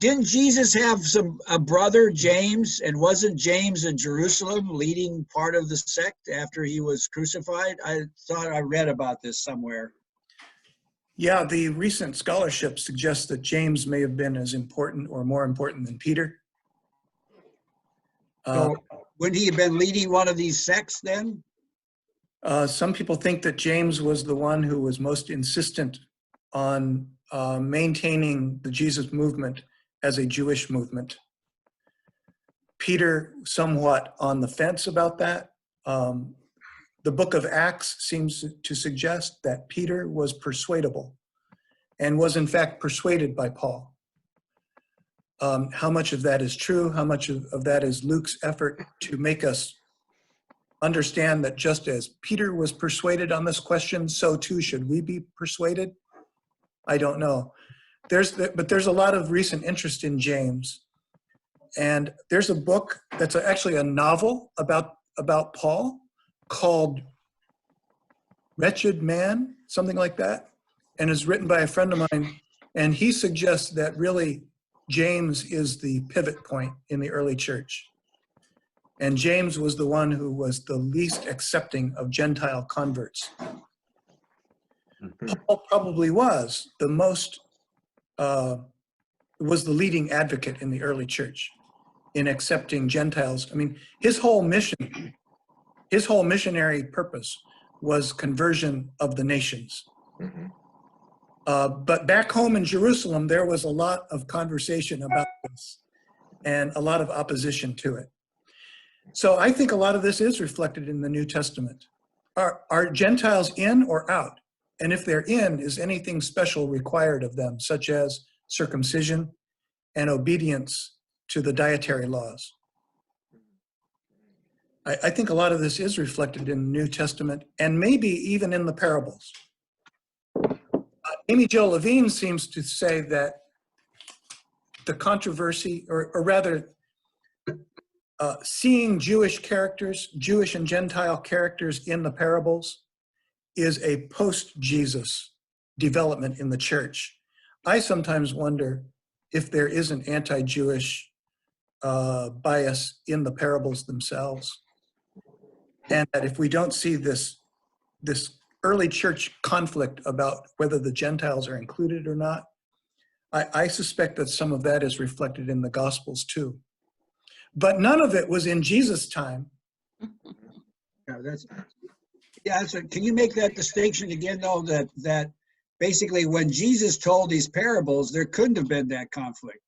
Didn't Jesus have a brother, James, and wasn't James in Jerusalem leading part of the sect after he was crucified? I thought I read about this somewhere. Yeah, the recent scholarship suggests that James may have been as important or more important than Peter. So wouldn't he have been leading one of these sects then? Some people think that James was the one who was most insistent on maintaining the Jesus movement as a Jewish movement. Peter, somewhat on the fence about that. The book of Acts seems to suggest that Peter was persuadable and was in fact persuaded by Paul. How much of that is true? How much of that is Luke's effort to make us understand that just as Peter was persuaded on this question, so too should we be persuaded? I don't know. But there's a lot of recent interest in James. And there's a book that's actually a novel about Paul called Wretched Man, something like that, and is written by a friend of mine. And he suggests that really James is the pivot point in the early church. And James was the one who was the least accepting of Gentile converts. Paul probably was the leading advocate in the early church in accepting Gentiles. I mean, his whole missionary purpose was conversion of the nations. But back home in Jerusalem, there was a lot of conversation about this and a lot of opposition to it. So I think a lot of this is reflected in the New Testament. Are Gentiles in or out? And if they're in, is anything special required of them, such as circumcision and obedience to the dietary laws? I think a lot of this is reflected in the New Testament and maybe even in the parables. Amy Jo Levine seems to say that the controversy, or rather, seeing Jewish characters, Jewish and Gentile characters in the parables is a post-Jesus development in the church. I sometimes wonder if there is an anti-Jewish bias in the parables themselves. And that if we don't see this early church conflict about whether the Gentiles are included or not, I suspect that some of that is reflected in the Gospels too. But none of it was in Jesus' time. So can you make that distinction again, though, that basically when Jesus told these parables, there couldn't have been that conflict?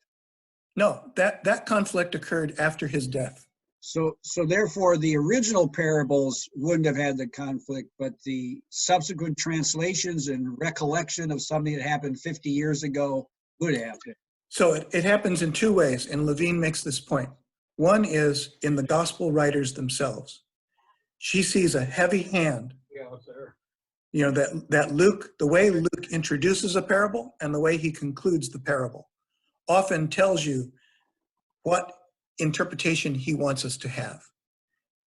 No, that conflict occurred after his death. So therefore, the original parables wouldn't have had the conflict, but the subsequent translations and recollection of something that happened 50 years ago would have it. So it happens in two ways, and Levine makes this point. One is in the gospel writers themselves. She sees a heavy hand. You know, that Luke, the way Luke introduces a parable and the way he concludes the parable often tells you what interpretation he wants us to have.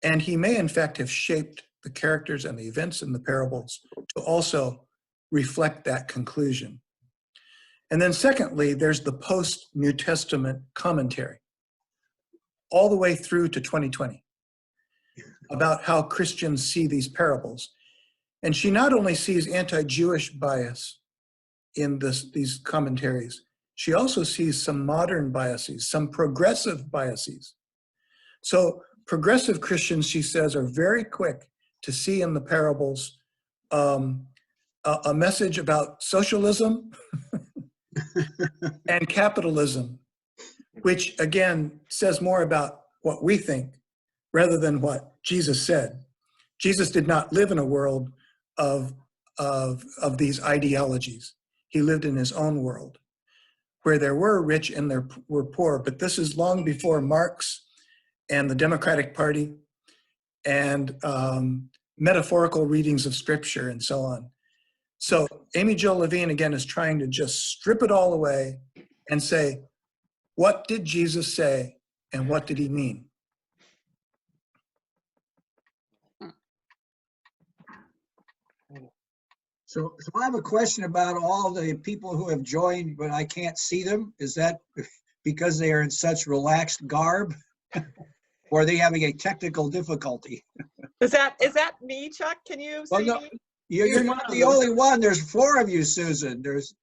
And he may in fact have shaped the characters and the events in the parables to also reflect that conclusion. And then secondly, there's the post-New Testament commentary all the way through to 2020 about how Christians see these parables. And she not only sees anti-Jewish bias in these commentaries, she also sees some modern biases, some progressive biases. So progressive Christians, she says, are very quick to see in the parables a message about socialism and capitalism, which again says more about what we think rather than what Jesus said. Jesus did not live in a world of these ideologies. He lived in his own world where there were rich and there were poor, but this is long before Marx and the Democratic Party and metaphorical readings of scripture and so on. So Amy Jo Levine, again, is trying to just strip it all away and say, what did Jesus say and what did he mean? So I have a question about all the people who have joined, but I can't see them. Is that because they are in such relaxed garb? Or are they having a technical difficulty? Is that me, Chuck? Can you Well, see no, me? you're not the only one. There's 4 of you, Susan. There's.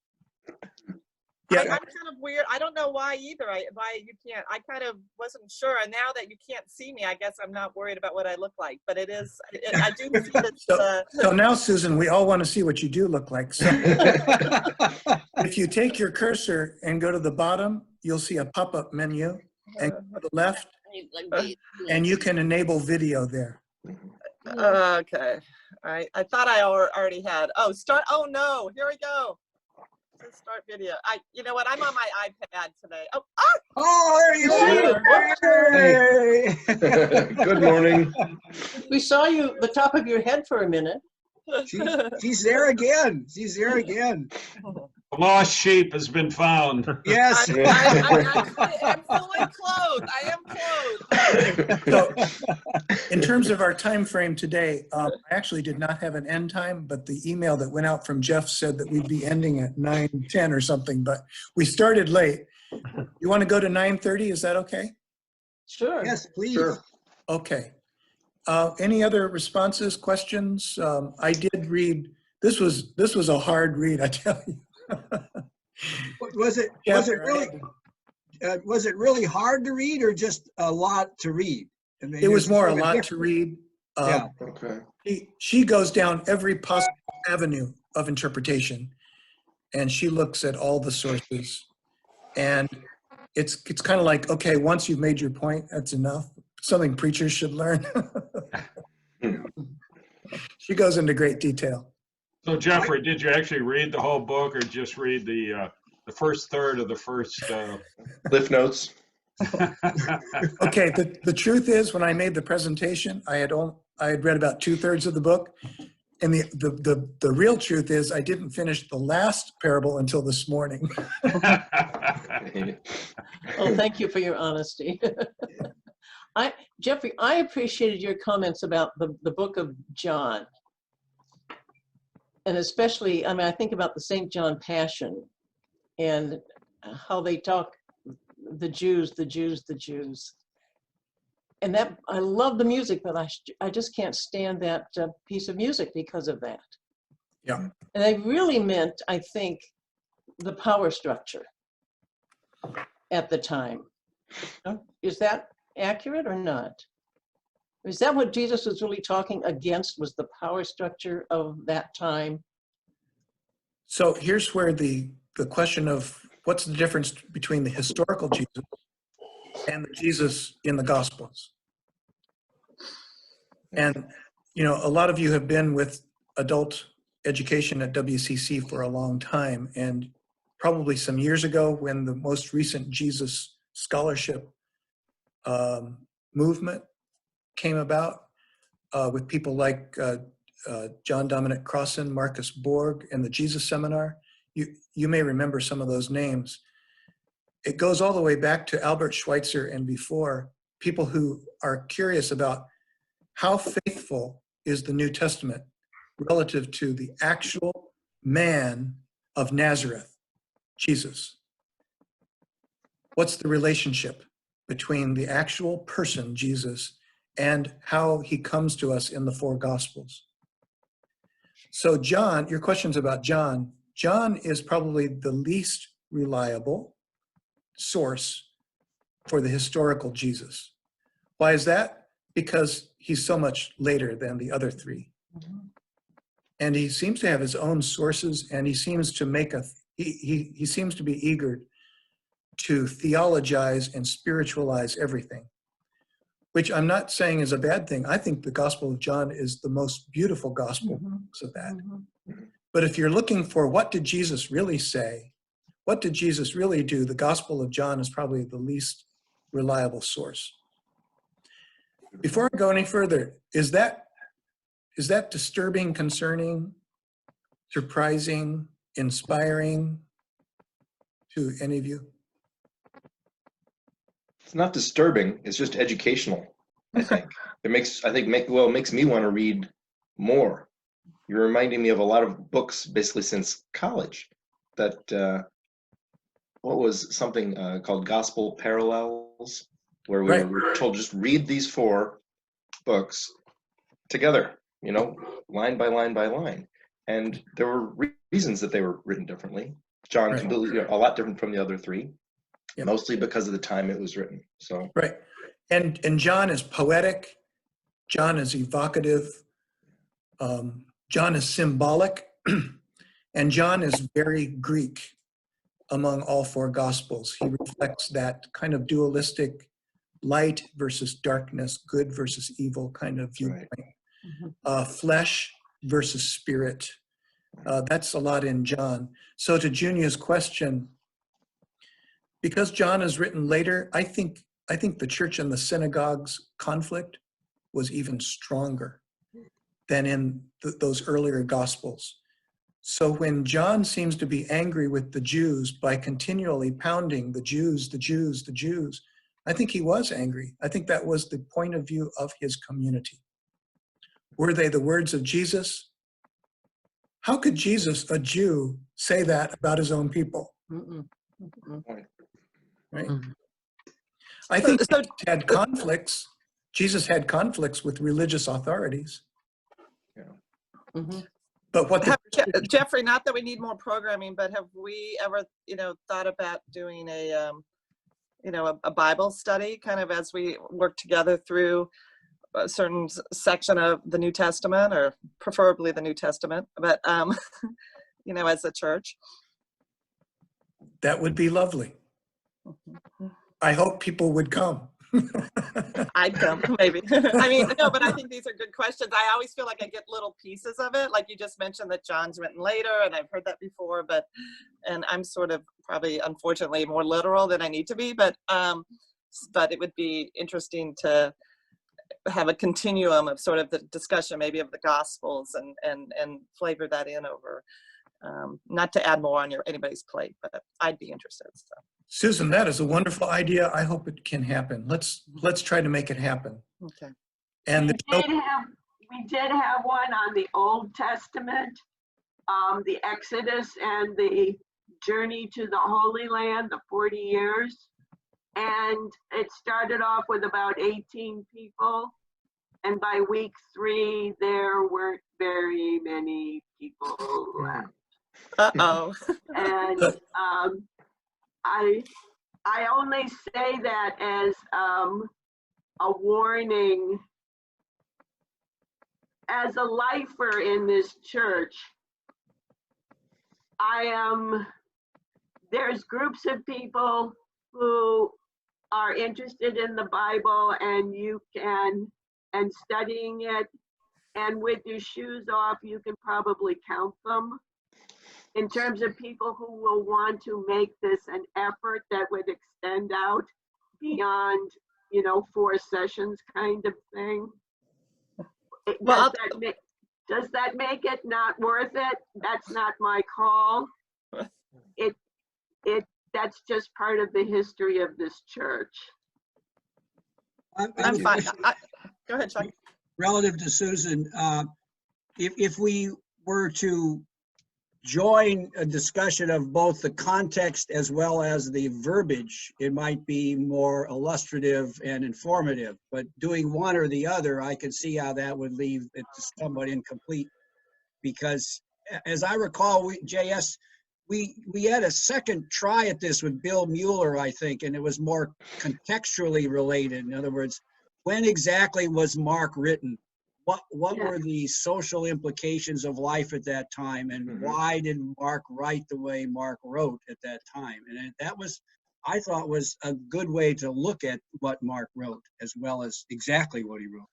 Yeah. I'm kind of weird. I don't know why either. Why you can't. I kind of wasn't sure. And now that you can't see me, I guess I'm not worried about what I look like. But it is. I do see that. So now, Susan, we all want to see what you do look like. So if you take your cursor and go to the bottom, you'll see a pop-up menu, and go to the left, and you can enable video there. Okay. I thought I already had. Oh, start. Oh no! Here we go. Let's start video. You know what? I'm on my iPad today. Oh, there you are. Good morning. We saw you, the top of your head for a minute. She's there again. She's there again. A lost sheep has been found. Yes. I'm fully clothed. I am clothed. So, in terms of our time frame today, I actually did not have an end time, but the email that went out from Jeff said that we'd be ending at 9:10 or something, but we started late. You want to go to 9:30? Is that okay? Sure. Yes, please. Sure. Okay. Any other responses, questions? I did read. This was a hard read, I tell you. Was it really hard to read, or just a lot to read? I mean, It was there's more a sort of lot to read. Yeah. Okay. She goes down every possible avenue of interpretation, and she looks at all the sources. And it's kind of like, okay, once you've made your point, that's enough. Something preachers should learn. She goes into great detail. So Jeffrey, did you actually read the whole book, or just read the first third of the first? Cliff notes. Okay, the truth is, when I made the presentation, I had read about 2/3 of the book, and the real truth is, I didn't finish the last parable until this morning. Oh, thank you for your honesty. Jeffrey, I appreciated your comments about the book of John. And especially, I mean, I think about the St. John Passion and how they talk, the Jews. And that, I love the music, but I just can't stand that piece of music because of that. Yeah. And they really meant, I think, the power structure at the time. Is that accurate or not? Is that what Jesus was really talking against, was the power structure of that time? So here's where the question of what's the difference between the historical Jesus and the Jesus in the Gospels. And, you know, a lot of you have been with adult education at WCC for a long time, and probably some years ago when the most recent Jesus scholarship movement came about with people like John Dominic Crossan, Marcus Borg, and the Jesus Seminar. You may remember some of those names. It goes all the way back to Albert Schweitzer and before, people who are curious about how faithful is the New Testament relative to the actual man of Nazareth, Jesus. What's the relationship between the actual person, Jesus, and how he comes to us in the 4 Gospels? So John, your question's about John. John is probably the least reliable source for the historical Jesus. Why is that? Because he's so much later than the other 3. And he seems to have his own sources, and he seems to make he seems to be eager to theologize and spiritualize everything, which I'm not saying is a bad thing. I think the Gospel of John is the most beautiful gospel of that. But if you're looking for what did Jesus really say, what did Jesus really do, the Gospel of John is probably the least reliable source. Before I go any further, is that disturbing, concerning, surprising, inspiring to any of you? It's not disturbing. It's just educational. I think it makes me want to read more. You're reminding me of a lot of books, basically since college, that what was something called Gospel Parallels, where we Right. were told just read these 4 books together, you know, line by line by line. And there were reasons that they were written differently. John Right. completely, you know, a lot different from the other 3, Yep. mostly because of the time it was written. So Right. And John is poetic. John is evocative. John is symbolic. And John is very Greek among all 4 Gospels. He reflects that kind of dualistic light versus darkness, good versus evil kind of viewpoint. right. Flesh versus spirit. That's a lot in John. So to Junia's question, because John is written later, I think the church and the synagogues conflict was even stronger than in those earlier Gospels. So when John seems to be angry with the Jews by continually pounding the Jews, the Jews, the Jews, I think he was angry. I think that was the point of view of his community. Were they the words of Jesus? How could Jesus, a Jew, say that about his own people? Right? I think So- Jesus had conflicts. Jesus had conflicts with religious authorities. But what the Jeffrey, not that we need more programming, but have we ever, thought about doing a Bible study kind of as we work together through a certain section of the New Testament, or preferably the New Testament, but, as a church? That would be lovely. I hope people would come. I'd come, maybe. I mean, no, but I think these are good questions. I always feel like I get little pieces of it. Like you just mentioned that John's written later, and I've heard that before, and I'm sort of probably, unfortunately, more literal than I need to be, but it would be interesting to have a continuum of sort of the discussion, maybe of the Gospels, and flavor that in over, not to add more on anybody's plate, but I'd be interested. So. Susan, that is a wonderful idea. I hope it can happen. Let's try to make it happen. Okay. And We did have one on the Old Testament, the Exodus and the journey to the Holy Land, the 40 years. And it started off with about 18 people. And by week 3, there weren't very many people left. Uh-oh. And I only say that as a warning. As a lifer in this church, there's groups of people who are interested in the Bible and studying it, and with your shoes off, you can probably count them. In terms of people who will want to make this an effort that would extend out beyond, 4 sessions kind of thing. Well, Does that make it not worth it? That's not my call. That's just part of the history of this church. I'm fine. Go ahead, Chuck. Relative to Susan, if we were to join a discussion of both the context as well as the verbiage, it might be more illustrative and informative. But doing one or the other, I could see how that would leave it somewhat incomplete. Because as I recall, JS, we had a second try at this with Bill Mueller, I think, and it was more contextually related. In other words, when exactly was Mark written? What were the social implications of life at that time, and why did Mark write the way Mark wrote at that time? And that was, I thought, was a good way to look at what Mark wrote as well as exactly what he wrote.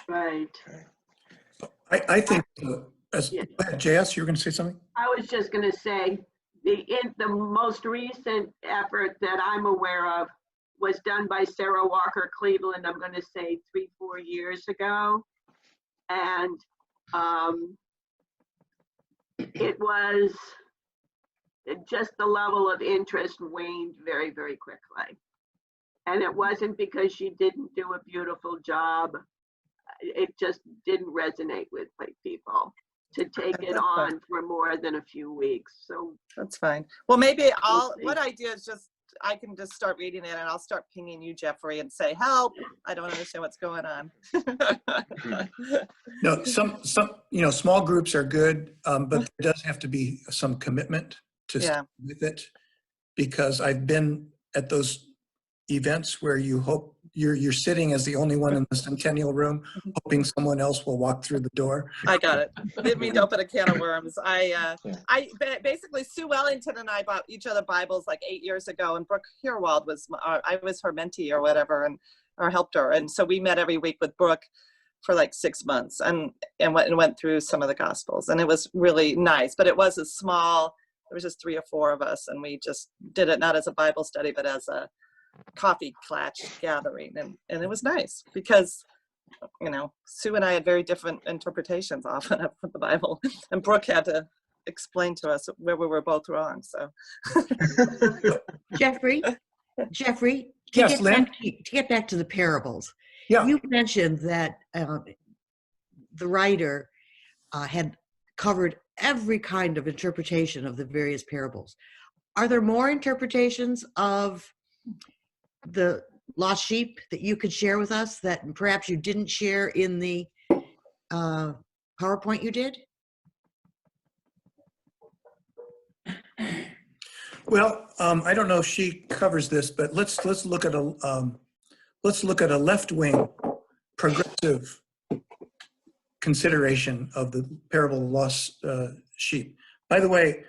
Right. I think, JS, you were going to say something? I was just going to say the most recent effort that I'm aware of was done by Sarah Walker Cleveland, I'm going to say 3-4 years ago. And it was just the level of interest waned very, very quickly. And it wasn't because she didn't do a beautiful job. It just didn't resonate with people. to take it on for more than a few weeks. So That's fine. Well, maybe We'll see. what I do is I can just start reading it and I'll start pinging you, Jeffrey, and say, help, I don't understand what's going on. No, some, small groups are good, but there does have to be some commitment to Yeah. stick with it, because I've been at those events where you hope you're sitting as the only one in the centennial room, hoping someone else will walk through the door. I got it. Didn't mean to open a can of worms. Basically, Sue Wellington and I bought each other Bibles like 8 years ago, and Brooke Hierwald I was her mentee or whatever, or helped her. And so we met every week with Brooke for like 6 months and went through some of the Gospels, and it was really nice. But it was a small. There was just 3 or 4 of us, and we just did it not as a Bible study, but as a coffee clatch gathering, and it was nice because Sue and I had very different interpretations often of the Bible, and Brooke had to explain to us where we were both wrong. So Jeffrey, Yes, Lynn? to get back to the parables, Yeah. you mentioned that the writer had covered every kind of interpretation of the various parables. Are there more interpretations of the lost sheep that you could share with us that perhaps you didn't share in the PowerPoint you did? Well, I don't know if she covers this, but let's look at a left-wing progressive consideration of the parable of the lost sheep. By the way,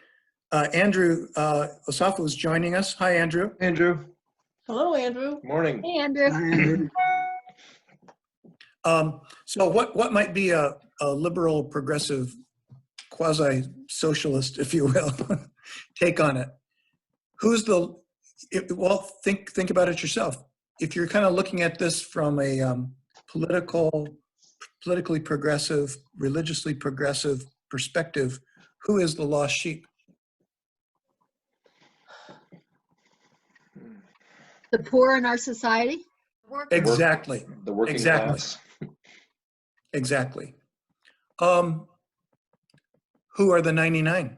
Andrew Osafo is joining us. Hi, Andrew. Andrew, Hello, Andrew. morning. Hey, Andrew. So what might be a liberal, progressive, quasi-socialist, if you will, take on it? Well, think about it yourself. If you're kind of looking at this from a politically progressive, religiously progressive perspective, who is the lost sheep? The poor in our society. Exactly. The working Exactly. class. Exactly. Who are the 99?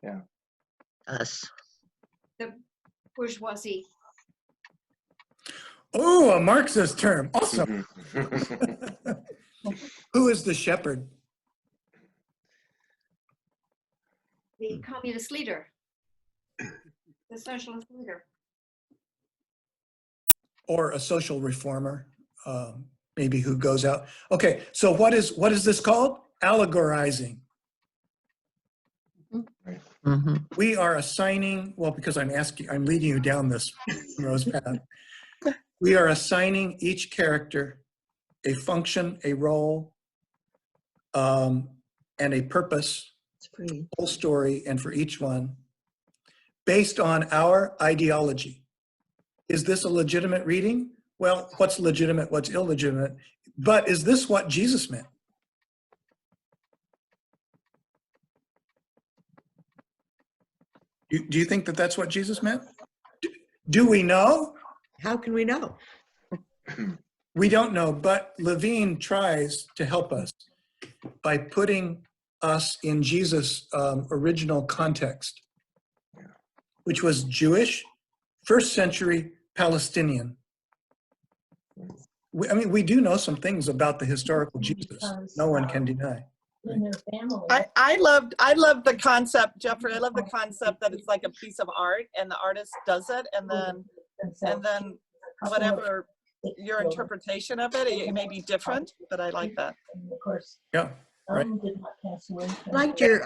Yeah. Us. The bourgeoisie. Oh, a Marxist term. Awesome. Mhm. Who is the shepherd? The communist leader. The socialist leader. Or a social reformer, maybe, who goes out. Okay, so what is this called? Allegorizing. Mm-hmm. We are assigning, well, because I'm leading you down this rose path. We are assigning each character a function, a role, and a purpose, whole story, and for each one, based on our ideology. Is this a legitimate reading? Well, what's legitimate, what's illegitimate? But is this what Jesus meant? Do you think that that's what Jesus meant? Do we know? How can we know? We don't know, but Levine tries to help us by putting us in Jesus' original context, which was Jewish, first century Palestinian. We do know some things about the historical Jesus. No one can deny. I loved the concept, Jeffrey. I love the concept that it's like a piece of art and the artist does it, and then whatever your interpretation of it, it may be different, but I like that. Yeah, right. I liked your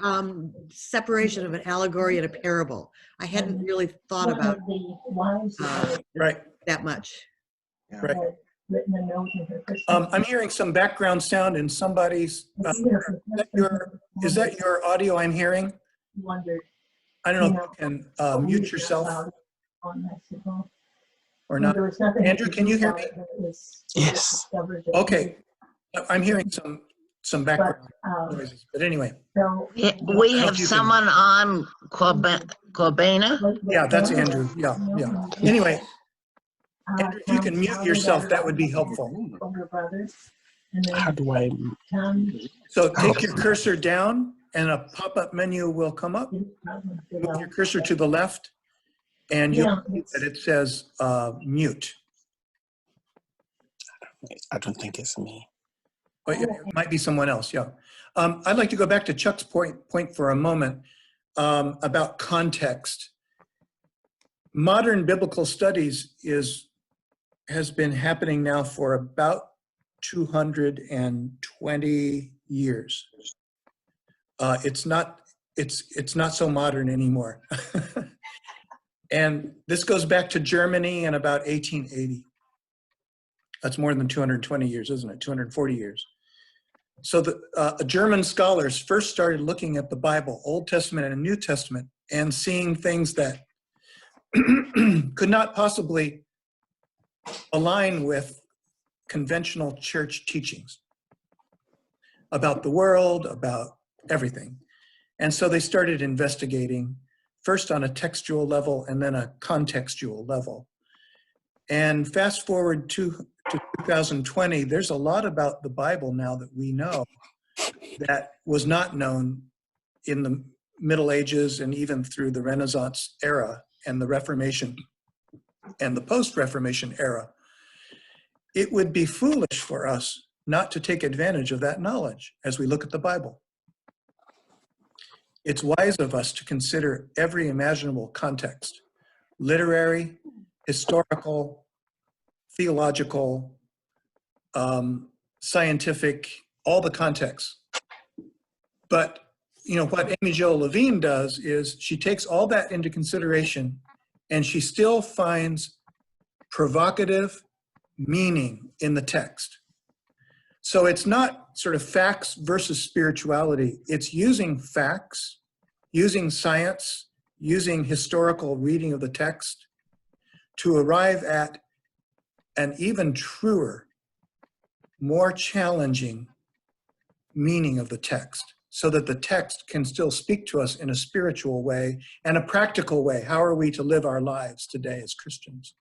separation of an allegory and a parable. I hadn't really thought about Right. that much. Right. I'm hearing some background sound in somebody's. Is that your audio I'm hearing? I don't know if you can mute yourself or not. Andrew, can you hear me? Yes. Okay. I'm hearing some background noises, but anyway. We have someone on Corbana. Yeah, that's Andrew. Yeah. Anyway, Andrew, if you can mute yourself, that would be helpful. How do I? So take your cursor down and a pop-up menu will come up. Move your cursor to the left and you'll see that it says mute. I don't think it's me. But it might be someone else, yeah. I'd like to go back to Chuck's point for a moment about context. Modern biblical studies has been happening now for about 220 years. It's not so modern anymore. And this goes back to Germany in about 1880. That's more than 220 years, isn't it? 240 years. So the German scholars first started looking at the Bible, Old Testament and New Testament, and seeing things that could not possibly align with conventional church teachings about the world, about everything. And so they started investigating, first on a textual level and then a contextual level. And fast forward to 2020, there's a lot about the Bible now that we know that was not known in the Middle Ages and even through the Renaissance era and the Reformation and the post-Reformation era. It would be foolish for us not to take advantage of that knowledge as we look at the Bible. It's wise of us to consider every imaginable context, literary, historical, theological, scientific, all the contexts. But you know what Amy Jo Levine does is she takes all that into consideration and she still finds provocative meaning in the text. So it's not sort of facts versus spirituality. It's using facts, using science, using historical reading of the text to arrive at an even truer, more challenging meaning of the text, so that the text can still speak to us in a spiritual way and a practical way. How are we to live our lives today as Christians?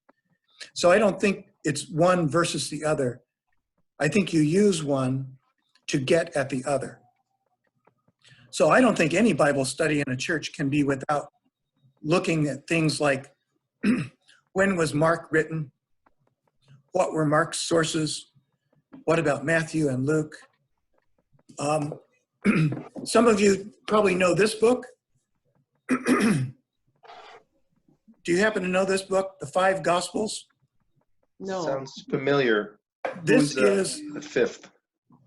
So I don't think it's one versus the other. I think you use one to get at the other. So I don't think any Bible study in a church can be without looking at things like when was Mark written? What were Mark's sources? What about Matthew and Luke? Some of you probably know this book. Do you happen to know this book, The Five Gospels? No. Sounds familiar. This Who's, is the fifth.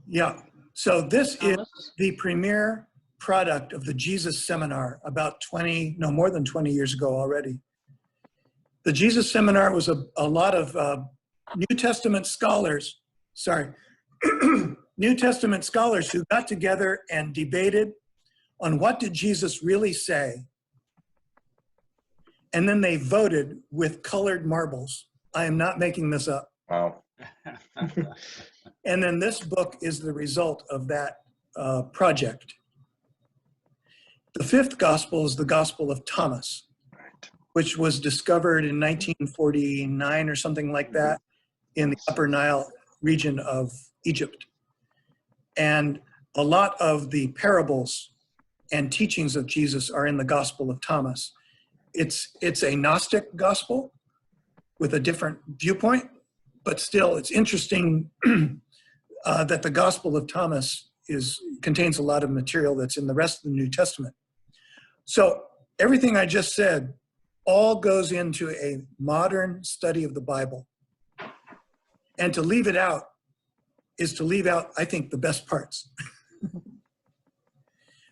Yeah, so this is Thomas? the premier product of the Jesus Seminar about more than 20 years ago already. The Jesus Seminar was a lot of New Testament scholars, New Testament scholars who got together and debated on what did Jesus really say. And then they voted with colored marbles. I am not making this up. Wow. And then this book is the result of that project. The fifth gospel is the Gospel of Thomas, which was discovered in 1949 or something like that in the Upper Nile region of Egypt. And a lot of the parables and teachings of Jesus are in the Gospel of Thomas. It's a Gnostic gospel with a different viewpoint, but still it's interesting that the Gospel of Thomas contains a lot of material that's in the rest of the New Testament. So everything I just said all goes into a modern study of the Bible. And to leave it out is to leave out, I think, the best parts.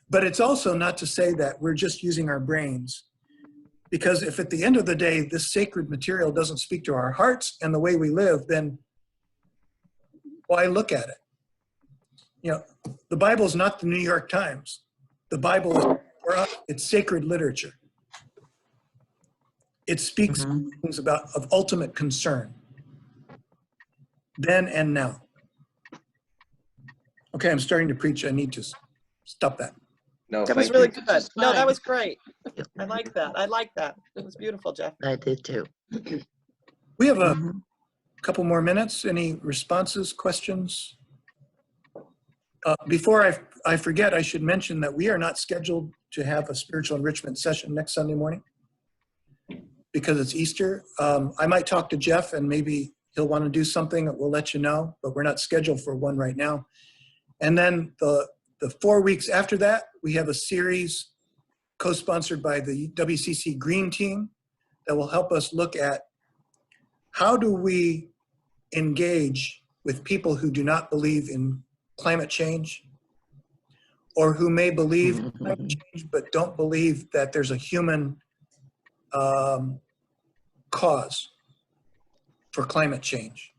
But it's also not to say that we're just using our brains, because if at the end of the day, this sacred material doesn't speak to our hearts and the way we live, then why look at it? You know, the Bible is not the New York Times. The Bible is, for us, it's sacred literature. It speaks things of ultimate concern, then and now. Okay, I'm starting to preach. I need to stop that. No, That was thank really you. good. No, that was great. I like that. I like that. It was beautiful, Jeff. I did too. We have a couple more minutes. Any responses, questions? Before I forget, I should mention that we are not scheduled to have a spiritual enrichment session next Sunday morning because it's Easter. I might talk to Jeff and maybe he'll want to do something. We'll let you know, but we're not scheduled for one right now. And then the 4 weeks after that, we have a series co-sponsored by the WCC Green Team that will help us look at how do we engage with people who do not believe in climate change or who may believe in climate change but don't believe that there's a human cause for climate change.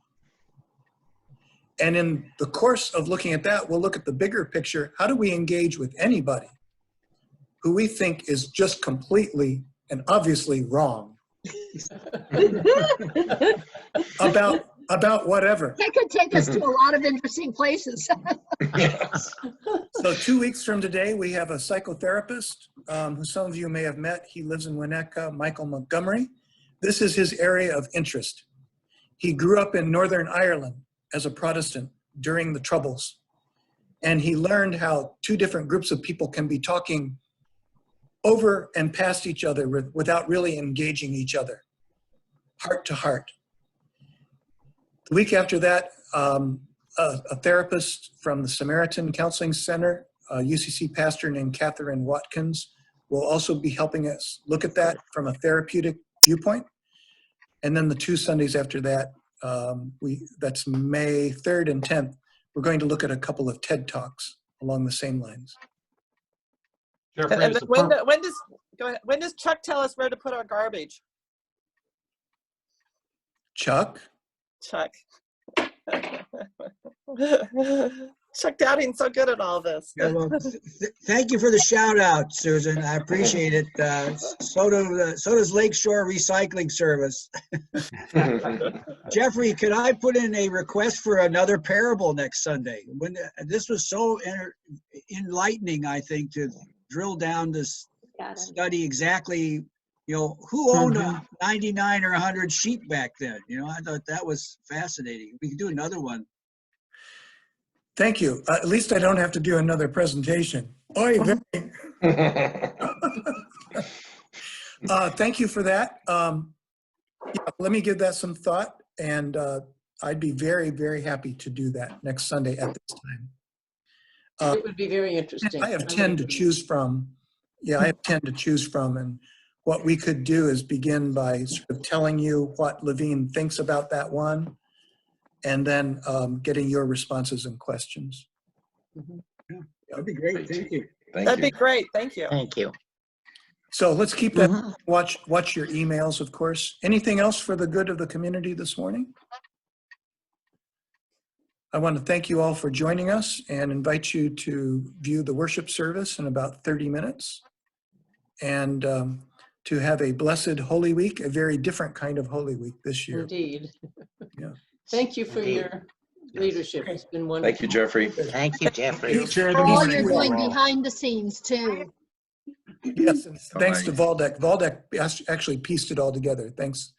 And in the course of looking at that, we'll look at the bigger picture. How do we engage with anybody who we think is just completely and obviously wrong about whatever? That could take us to a lot of interesting places. So 2 weeks from today, we have a psychotherapist who some of you may have met. He lives in Winnetka, Michael Montgomery. This is his area of interest. He grew up in Northern Ireland as a Protestant during the Troubles. And he learned how two different groups of people can be talking over and past each other without really engaging each other, heart to heart. The week after that, a therapist from the Samaritan Counseling Center, a UCC pastor named Catherine Watkins, will also be helping us look at that from a therapeutic viewpoint. And then the 2 Sundays after that, that's May 3rd and 10th, we're going to look at a couple of TED Talks along the same lines. Jeffrey, And when does Chuck tell us where to put our garbage? Chuck? Chuck. Chuck Dowding's so good at all this. Yeah, well, thank you for the shout out, Susan. I appreciate it. So does Lakeshore Recycling Service. Jeffrey, could I put in a request for another parable next Sunday? When this was so enlightening, I think, to drill down this study exactly, who owned 99 or 100 sheep back then. I thought that was fascinating. We could do another one. Thank you. At least I don't have to do another presentation. Oy vey. Thank you for that. Let me give that some thought, and I'd be very, very happy to do that next Sunday at this time. It would be very interesting. I have 10 to choose from. Yeah, I have 10 to choose from, and what we could do is begin by sort of telling you what Levine thinks about that one, and then getting your responses and questions. Yeah, that'd be great. Thank you. That'd be great. Thank you. Thank you. So let's keep that, watch your emails, of course. Anything else for the good of the community this morning? I want to thank you all for joining us and invite you to view the worship service in about 30 minutes and to have a blessed Holy Week, a very different kind of Holy Week this year. Indeed. Yeah. Thank you for your leadership. It's been wonderful. Thank you, Jeffrey. Thank you, Jeffrey. For all you're doing behind the scenes too. Yes, and thanks to Valdek. Valdek actually pieced it all together. Thanks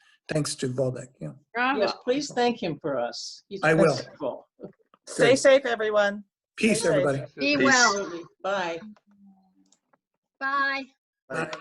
to Valdek. Yeah. Yes, please thank him for us. He's I will. wonderful. Stay safe, everyone. Peace, Stay safe. everybody. Be Peace. well. Bye. Bye. Bye.